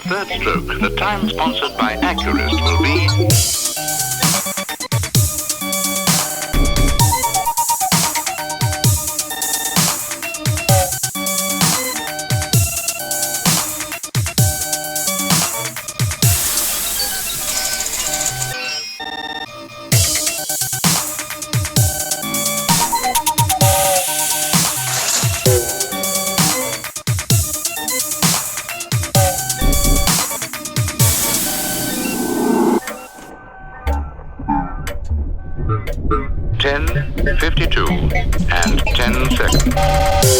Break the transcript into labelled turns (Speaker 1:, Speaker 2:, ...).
Speaker 1: third stroke, the time sponsored by Accurist will be... (10:52 and 10 seconds).